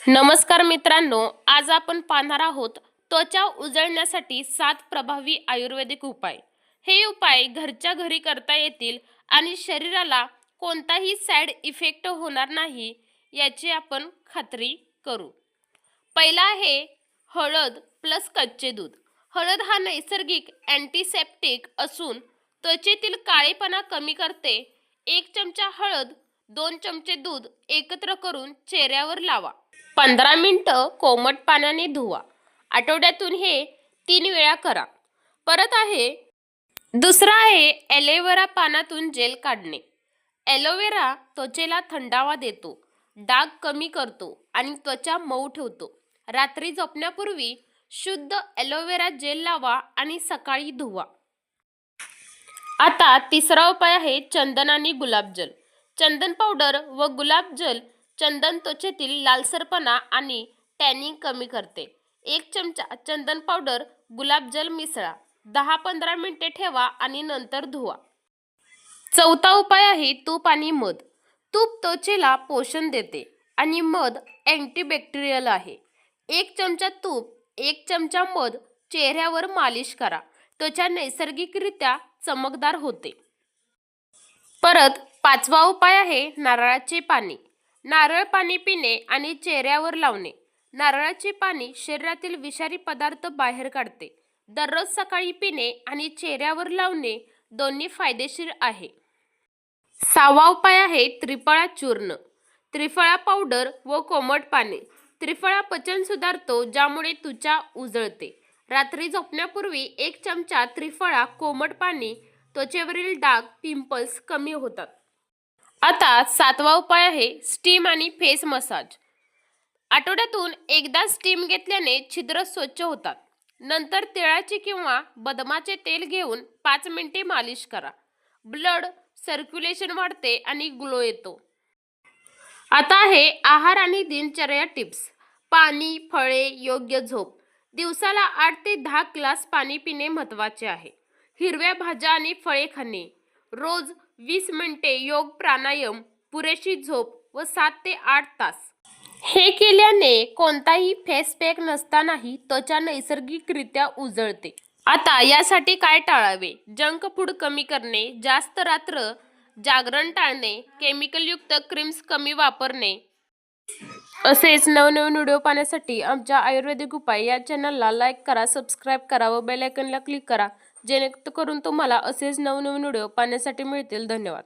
नमस्कार मित्रांनो, आज आपण पाहणार आहोत त्वचा उजळण्यासाठी 7 प्रभावी आयुर्वेदिक उपाय. हे उपाय घरच्या घरी करता येतील आणि शरीराला कोणताही साइड इफेक्ट होणार नाही याची आपण खात्री करू. पहिला आहे हळद प्लस कच्चे दूध. हळद हा नैसर्गिक अँटीसेप्टिक असून त्वचेतील काळेपणा कमी करते. 1 चमचा हळद 2 चमचे दूध एकत्र करून चेहऱ्यावर लावा. 15 मिनिटं कोमट पाण्याने धुवा. आठवड्यातून हे 3 वेळा करा. परत आहे दुसरा आहे ॲलोवेरा पानातून जेल काढणे. ॲलोवेरा त्वचेला थंडावा देतो, डाग कमी करतो आणि त्वचा मऊ ठेवतो. रात्री झोपण्यापूर्वी शुद्ध ॲलोवेरा जेल लावा आणि सकाळी धुवा. आता तिसरा उपाय आहे चंदन आणि गुलाबजल. चंदन पावडर व गुलाबजल. चंदन त्वचेतील लालसरपणा आणि टॅनिंग कमी करते. 1 चमचा चंदन पावडर गुलाबजल मिसळा. 10-15 मिनिटे ठेवा आणि नंतर धुवा. चौथा उपाय आहे तूप आणि मध. तूप त्वचेला पोषण देते आणि मध अँटीबॅक्टेरियल आहे. 1 चमचा तूप 1 चमचा मध चेहऱ्यावर मालिश करा. त्वचा नैसर्गिकरित्या चमकदार होते. परत 5वा उपाय आहे नारळाचे पाणी. नारळ पाणी पिणे आणि चेहऱ्यावर लावणे. नारळाचे पाणी शरीरातील विषारी पदार्थ बाहेर काढते. दररोज सकाळी पिणे आणि चेहऱ्यावर लावणे दोन्ही फायदेशीर आहे. 6वा उपाय आहे त्रिफळा चूर्ण. त्रिफळा पावडर व कोमट पाणी. त्रिफळा पचन सुधारतो, ज्यामुळे त्वचा उजळते. रात्री झोपण्यापूर्वी 1 चमचा त्रिफळा कोमट पाणी. त्वचेवरील डाग पिंपल्स कमी होतात. आता 7वा उपाय आहे स्टीम आणि फेस मसाज. आठवड्यातून एकदा स्टीम घेतल्याने छिद्र स्वच्छ होतात. नंतर तिळाचे किंवा बदामाचे तेल घेऊन 5 मिनिटे मालिश करा. ब्लड सर्क्युलेशन वाढते आणि ग्लो येतो. आता आहे आहार आणि दिनचर्या टिप्स. पाणी, फळे, योग्य झोप. दिवसाला 8 ते 10 ग्लास पाणी पिणे महत्त्वाचे आहे. हिरव्या भाज्या आणि फळे खाणे. रोज 20 मिनिटे योग प्राणायाम. पुरेशी झोप व 7 ते 8 तास. हे केल्याने कोणताही फेस पॅक नसतानाही त्वचा नैसर्गिकरित्या उजळते. आता यासाठी काय टाळावे? जंक फूड कमी करणे, जास्त रात्र जागरण टाळणे, केमिकलयुक्त क्रीम्स कमी वापरणे. असेच नवनवीन व्हिडिओ पाहण्यासाठी आमच्या आयुर्वेदिक उपाय या चॅनलला लाईक करा, सबस्क्राईब करा व बेल आयकॉनला क्लिक करा, जेणेकरून तुम्हाला असेच नवनवीन व्हिडिओ पाहण्यासाठी मिळतील. धन्यवाद.